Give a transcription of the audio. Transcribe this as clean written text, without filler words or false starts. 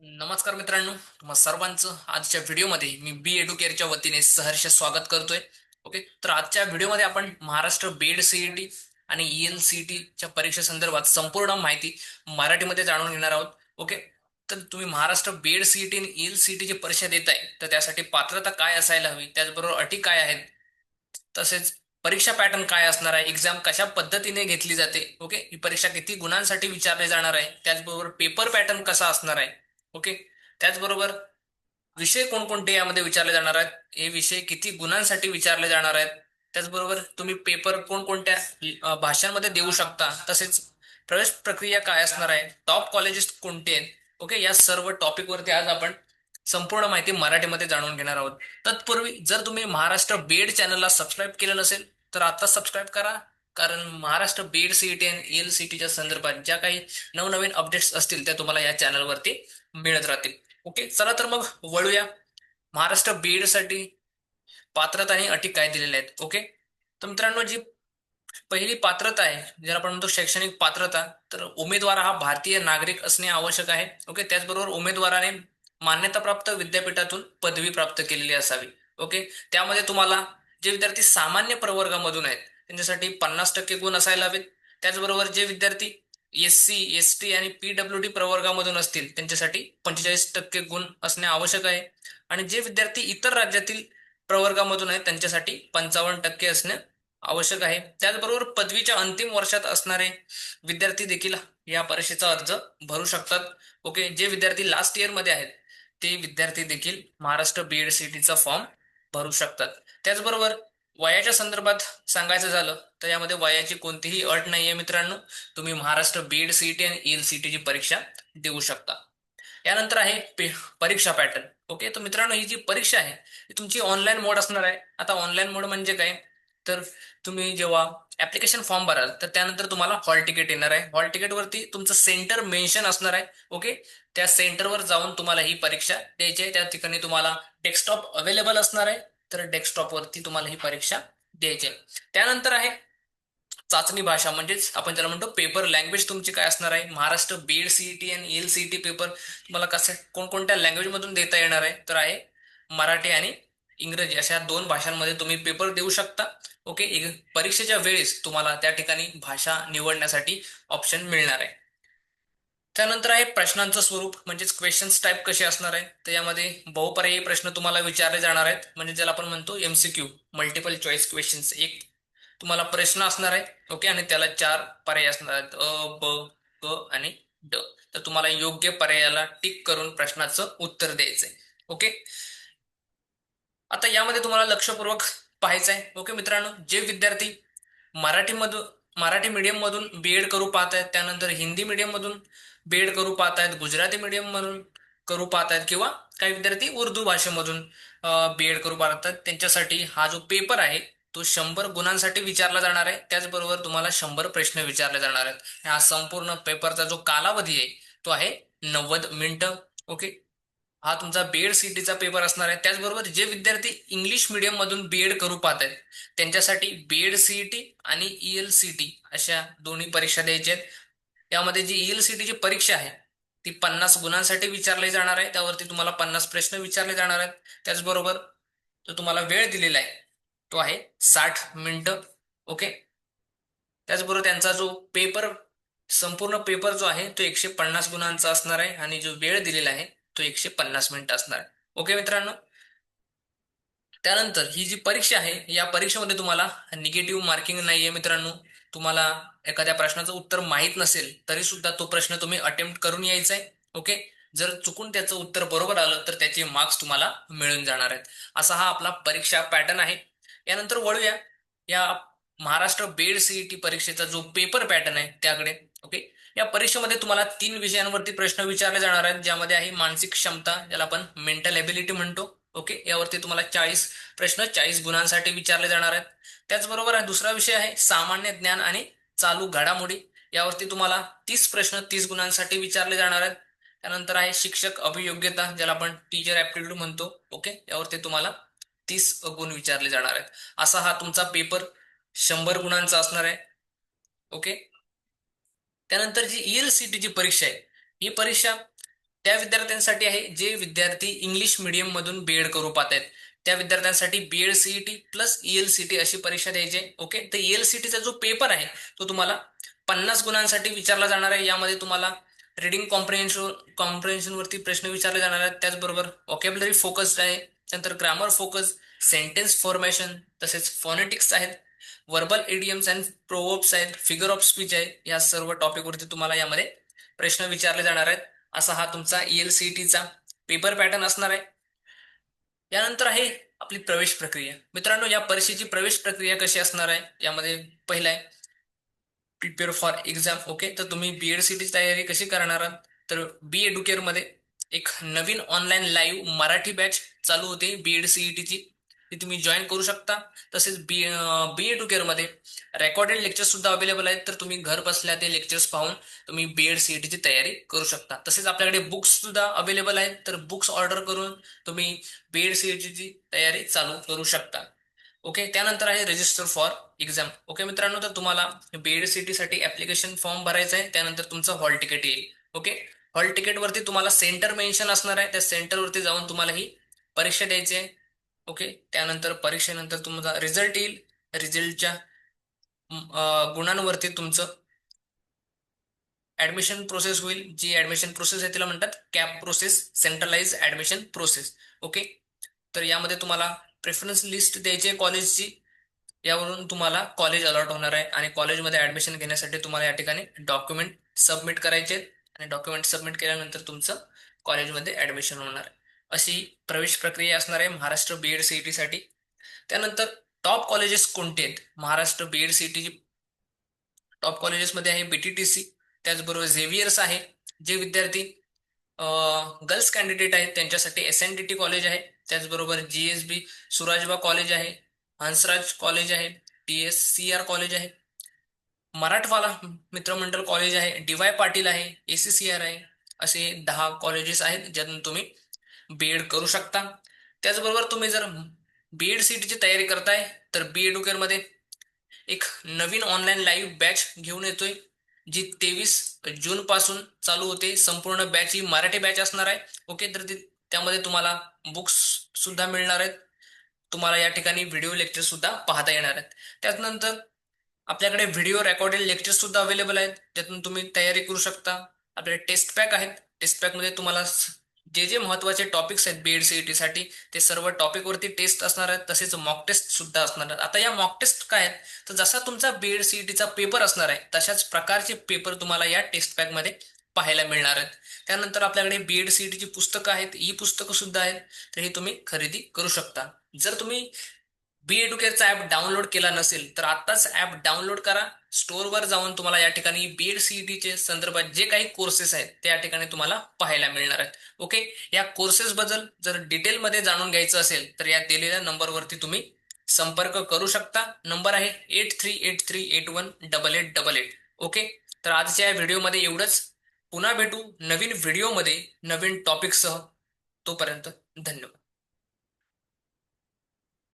नमस्कार मित्रांनो, तुम्हा सर्वांचं आजच्या व्हिडिओमध्ये मी बी एडुकेअरच्या वतीने सहर्ष स्वागत करतोय. ओके, तर आजच्या व्हिडिओमध्ये आपण महाराष्ट्र बीएड सीईटी आणि ELCT परीक्षे संदर्भात संपूर्ण माहिती मराठीमध्ये जाणून घेणार आहोत. ओके, तर तुम्ही महाराष्ट्र बीएड सीईटी आणि ELCT ची परीक्षा देताय, तर त्यासाठी पात्रता काय असायला हवी, त्याचबरोबर अटी काय आहेत, तसेच परीक्षा पॅटर्न काय असणार आहे, एक्झाम कशा पद्धतीने घेतली जाते, ओके, ही परीक्षा किती गुणांसाठी विचारली जाणार आहे, त्याचबरोबर पेपर पॅटर्न कसा असणार आहे, ओके, त्याचबरोबर विषय कोणकोणते यामध्ये विचारले जाणार आहेत, हे विषय किती गुणांसाठी विचारले जाणार आहेत, त्याचबरोबर तुम्ही पेपर कोणकोणत्या भाषांमध्ये देऊ शकता, तसेच प्रवेश प्रक्रिया काय असणार आहे, टॉप कॉलेजेस कोणते आहेत. ओके, या सर्व टॉपिक वरती आज आपण संपूर्ण माहिती मराठीमध्ये जाणून घेणार आहोत. तत्पूर्वी जर तुम्ही महाराष्ट्र बीएड चॅनलला सबस्क्राईब केलं नसेल तर आता सबस्क्राईब करा, कारण महाराष्ट्र बीएड सीईटी आणि ELCTच्या संदर्भात ज्या काही नवनवीन अपडेट्स असतील त्या तुम्हाला या चॅनलवरती मिळत राहतील. ओके, चला तर मग वळूया महाराष्ट्र बीएड साठी पात्रता आणि अटी काय दिलेल्या आहेत. ओके, तर मित्रांनो, जी पहिली पात्रता आहे, ज्याला आपण म्हणतो शैक्षणिक पात्रता, तर उमेदवार हा भारतीय नागरिक असणे आवश्यक आहे. ओके, त्याचबरोबर उमेदवाराने मान्यताप्राप्त विद्यापीठातून पदवी प्राप्त केलेली असावी. ओके, त्यामध्ये तुम्हाला जे विद्यार्थी सामान्य प्रवर्गामधून आहेत त्यांच्यासाठी 50% गुण असायला हवेत. त्याचबरोबर जे विद्यार्थी SC ST आणि PWD प्रवर्गामधून असतील त्यांच्यासाठी 45% गुण असणे आवश्यक आहे. आणि जे विद्यार्थी इतर राज्यातील प्रवर्गामधून आहेत त्यांच्यासाठी 55% असणे आवश्यक आहे. त्याचबरोबर पदवीच्या अंतिम वर्षात असणारे विद्यार्थी देखील या परीक्षेचा अर्ज भरू शकतात. ओके, जे विद्यार्थी लास्ट इयर मध्ये आहेत ते विद्यार्थी देखील महाराष्ट्र बीएड सीईटीचा फॉर्म भरू शकतात. त्याचबरोबर वयाच्या संदर्भात सांगायचं झालं तर यामध्ये वयाची कोणतीही अट नाहीये मित्रांनो. तुम्ही महाराष्ट्र बीएड सीईटी आणि ELCT ची परीक्षा देऊ शकता. यानंतर आहे परीक्षा पॅटर्न. ओके, तर मित्रांनो, ही जी परीक्षा आहे ही तुमची ऑनलाईन मोड असणार आहे. आता ऑनलाईन मोड म्हणजे काय, तर तुम्ही जेव्हा ऍप्लिकेशन फॉर्म भराल तर त्यानंतर तुम्हाला हॉल तिकीट येणार आहे. हॉल तिकीट वरती तुमचं सेंटर मेन्शन असणार आहे. ओके, त्या सेंटरवर जाऊन तुम्हाला ही परीक्षा द्यायची आहे. त्या ठिकाणी तुम्हाला डेस्कटॉप अवेलेबल असणार आहे, तर डेस्कटॉप वरती तुम्हाला ही परीक्षा द्यायची आहे. त्यानंतर आहे चाचणी भाषा, म्हणजेच आपण त्याला म्हणतो पेपर लँग्वेज तुमची काय असणार आहे. महाराष्ट्र बीएड सीईटी आणि ELCT पेपर तुम्हाला कसं कोणकोणत्या लँग्वेज मधून देता येणार आहे, तर आहे मराठी आणि इंग्रजी अशा दोन भाषांमध्ये तुम्ही पेपर देऊ शकता. ओके, परीक्षेच्या वेळेस तुम्हाला त्या ठिकाणी भाषा निवडण्यासाठी ऑप्शन मिळणार आहे. त्यानंतर आहे प्रश्नांचं स्वरूप, म्हणजेच क्वेश्चन्स टाईप कसे असणार आहे, तर यामध्ये बहुपर्यायी प्रश्न तुम्हाला विचारले जाणार आहेत, म्हणजे ज्याला आपण म्हणतो MCQ, मल्टिपल चॉईस क्वेश्चन्स. एक तुम्हाला प्रश्न असणार आहे. ओके, आणि त्याला 4 पर्याय असणार आहेत, अ, ब, क आणि ड. तर तुम्हाला योग्य पर्यायाला टिक करून प्रश्नाचं उत्तर द्यायचंय. ओके, आता यामध्ये तुम्हाला लक्षपूर्वक पाहायचं आहे. ओके मित्रांनो, जे विद्यार्थी मराठीमधून मराठी मीडियम मधून बीएड करू पाहत आहेत, त्यानंतर हिंदी मीडियम मधून बीएड करू पाहत आहेत, गुजराती मीडियम मधून करू पाहत आहेत, किंवा काही विद्यार्थी उर्दू भाषेमधून बीएड करू पाहत आहेत, त्यांच्यासाठी हा जो पेपर आहे तो 100 गुणांसाठी विचारला जाणार आहे. त्याचबरोबर तुम्हाला 100 प्रश्न विचारले जाणार आहेत. हा संपूर्ण पेपरचा जो कालावधी आहे तो आहे 90 मिनिटं. ओके, हा तुमचा बीएड सीईटीचा पेपर असणार आहे. त्याचबरोबर जे विद्यार्थी इंग्लिश मीडियम मधून बीएड करू पाहत आहेत त्यांच्यासाठी बीएड सीईटी आणि ELCT अशा दोन्ही परीक्षा द्यायच्या आहेत. यामध्ये जी ELCT ची परीक्षा आहे ती 50 गुणांसाठी विचारली जाणार आहे. त्यावरती तुम्हाला 50 प्रश्न विचारले जाणार आहेत. त्याचबरोबर जो तुम्हाला वेळ दिलेला आहे तो आहे 60 मिनिटं. ओके, त्याचबरोबर त्यांचा जो पेपर, संपूर्ण पेपर जो आहे तो 150 गुणांचा असणार आहे, आणि जो वेळ दिलेला आहे तो 150 मिनिटं असणार आहे. ओके मित्रांनो, त्यानंतर ही जी परीक्षा आहे या परीक्षेमध्ये तुम्हाला निगेटिव्ह मार्किंग नाहीये मित्रांनो. तुम्हाला एखाद्या प्रश्नाचं उत्तर माहीत नसेल तरी सुद्धा तो प्रश्न तुम्ही अटेम्प्ट करून यायचा आहे. ओके, जर चुकून त्याचं उत्तर बरोबर आलं तर त्याचे मार्क्स तुम्हाला मिळून जाणार आहेत. असा हा आपला परीक्षा पॅटर्न आहे. यानंतर वळूया या महाराष्ट्र बीएड सीईटी परीक्षेचा जो पेपर पॅटर्न आहे त्याकडे. ओके, या परीक्षेमध्ये तुम्हाला 3 विषयांवरती प्रश्न विचारले जाणार आहेत, ज्यामध्ये आहे मानसिक क्षमता, ज्याला आपण मेंटल एबिलिटी म्हणतो. ओके, यावरती तुम्हाला 40 प्रश्न 40 गुणांसाठी विचारले जाणार आहेत. त्याचबरोबर दुसरा विषय आहे सामान्य ज्ञान आणि चालू घडामोडी. यावरती तुम्हाला 30 प्रश्न 30 गुणांसाठी विचारले जाणार आहेत. त्यानंतर आहे शिक्षक अभियोग्यता, ज्याला आपण टीचर ऍप्टिट्यूड म्हणतो. ओके, यावरती तुम्हाला 30 गुण विचारले जाणार आहेत. असा हा तुमचा पेपर 100 गुणांचा असणार आहे. ओके, त्यानंतर जी ELCT ची परीक्षा आहे ही परीक्षा त्या विद्यार्थ्यांसाठी आहे जे विद्यार्थी इंग्लिश मीडियम मधून बीएड करू पाहत आहेत. त्या विद्यार्थ्यांसाठी बीएड सीईटी प्लस ईएलसीटी अशी परीक्षा द्यायची आहे. ओके, तर ईएलसीटीचा जो पेपर आहे तो तुम्हाला 50 गुणांसाठी विचारला जाणार आहे. यामध्ये तुम्हाला रिडिंग कॉम्प्रिहेन्शन वरती प्रश्न विचारले जाणार आहेत. त्याचबरोबर व्हॉकॅब्युलरी फोकस्ड आहे, त्यानंतर ग्रामर फोकस, सेंटेन्स फॉर्मेशन, तसेच फोनेटिक्स आहेत, वर्बल इडियम्स अँड प्रोव्हर्ब्स आहेत, फिगर ऑफ स्पीच आहे. या सर्व टॉपिक वरती तुम्हाला यामध्ये प्रश्न विचारले जाणार आहेत. असा हा तुमचा ईएलसीटीचा पेपर पॅटर्न असणार आहे. यानंतर आहे आपली प्रवेश प्रक्रिया. मित्रांनो, या परीक्षेची प्रवेश प्रक्रिया कशी असणार आहे, यामध्ये पहिला आहे प्रिपेअर फॉर एक्झाम. ओके, तर तुम्ही बीएड सीटीची तयारी कशी करणार आहात, तर बी एडुकेअर मध्ये एक नवीन ऑनलाईन लाईव्ह मराठी बॅच चालू होते बीएड सीईटीची, ती तुम्ही जॉईन करू शकता. तसेच बी एडुकेअर मध्ये रेकॉर्डेड लेक्चर्स सुद्धा अवेलेबल आहेत, तर तुम्ही घर बसल्या ते लेक्चर्स पाहून तुम्ही बीएड सीईटीची तयारी करू शकता. तसेच आपल्याकडे बुक्स सुद्धा अवेलेबल आहेत, तर बुक्स ऑर्डर करून तुम्ही बीएड सीईटीची तयारी चालू करू शकता. ओके, त्यानंतर आहे रजिस्टर फॉर एक्झाम. ओके मित्रांनो, तर तुम्हाला बीएड सीटी साठी ऍप्लिकेशन फॉर्म भरायचा आहे. त्यानंतर तुमचं हॉल तिकीट येईल. ओके, हॉल तिकीट वरती तुम्हाला सेंटर मेन्शन असणार आहे, त्या सेंटर वरती जाऊन तुम्हाला ही परीक्षा द्यायची आहे. ओके, त्यानंतर परीक्षेनंतर तुमचा रिझल्ट येईल. रिझल्टच्या गुणांवरती तुमचं ऍडमिशन प्रोसेस होईल. जी ऍडमिशन प्रोसेस आहे तिला म्हणतात CAP process, centralised admission process. Okay, तर यामध्ये तुम्हाला प्रेफरन्स लिस्ट द्यायची आहे कॉलेजची. यावरून तुम्हाला कॉलेज अलॉट होणार आहे आणि कॉलेजमध्ये ऍडमिशन घेण्यासाठी तुम्हाला या ठिकाणी डॉक्युमेंट सबमिट करायचे आहेत आणि डॉक्युमेंट सबमिट केल्यानंतर तुमचं कॉलेजमध्ये ऍडमिशन होणार आहे. अशी प्रवेश प्रक्रिया असणार आहे महाराष्ट्र बीएड सीईटी साठी. त्यानंतर टॉप कॉलेजेस कोणते आहेत महाराष्ट्र बीएड सीईटी? टॉप कॉलेजेसमध्ये आहे बीटीटीसी, त्याचबरोबर झेवियर्स आहे. जे विद्यार्थी गर्ल्स कॅन्डिडेट आहेत त्यांच्यासाठी एसएनडीटी कॉलेज आहे. त्याचबरोबर जीएसबी सुराजबा कॉलेज आहे, हंसराज कॉलेज आहे, टीएससीआर कॉलेज आहे, मराठवाला मित्रमंडळ कॉलेज आहे, डीवाय पाटील आहे, एसीसीआर आहे. असे 10 कॉलेजेस आहेत ज्यातून तुम्ही बीएड करू शकता. त्याचबरोबर तुम्ही जर बीएड सीटीची तयारी करताय तर बी एडुकेअर मध्ये एक नवीन ऑनलाईन लाईव्ह बॅच घेऊन येतोय, जी 23 जून पासून चालू होते. संपूर्ण बॅच ही मराठी बॅच असणार आहे. ओके, तर त्यामध्ये तुम्हाला बुक्स सुद्धा मिळणार आहेत. तुम्हाला या ठिकाणी व्हिडिओ लेक्चर सुद्धा पाहता येणार आहेत. त्यानंतर आपल्याकडे व्हिडिओ रेकॉर्डेड लेक्चर सुद्धा अवेलेबल आहेत, त्यातून तुम्ही तयारी करू शकता. आपले टेस्ट पॅक आहेत. टेस्ट पॅक मध्ये तुम्हाला जे जे महत्वाचे टॉपिक्स आहेत बीएड सीईटी साठी ते सर्व टॉपिक वरती टेस्ट असणार आहेत. तसेच मॉक टेस्ट सुद्धा असणार आहेत. आता या मॉक टेस्ट काय आहेत, तर जसा तुमचा बीएड सीईटीचा पेपर असणार आहे तशाच प्रकारचे पेपर तुम्हाला या टेस्ट पॅक मध्ये पाहायला मिळणार आहेत. त्यानंतर आपल्याकडे बीएड सीईटीची पुस्तकं आहेत, ई पुस्तकं सुद्धा आहेत, तर ही तुम्ही खरेदी करू शकता. जर तुम्ही बी एडुकेअरचा ऍप डाउनलोड केला नसेल तर आत्ताच ऍप डाउनलोड करा. स्टोअरवर जाऊन तुम्हाला या ठिकाणी बीएड सीईटीचे संदर्भात जे काही कोर्सेस आहेत ते या ठिकाणी तुम्हाला पाहायला मिळणार आहेत. ओके, या कोर्सेस बद्दल जर डिटेलमध्ये जाणून घ्यायचं असेल तर या दिलेल्या नंबरवरती तुम्ही संपर्क करू शकता. नंबर आहे 8383818888. ओके, तर आजच्या या व्हिडिओमध्ये एवढंच. पुन्हा भेटू नवीन व्हिडिओमध्ये नवीन टॉपिकसह. तोपर्यंत धन्यवाद.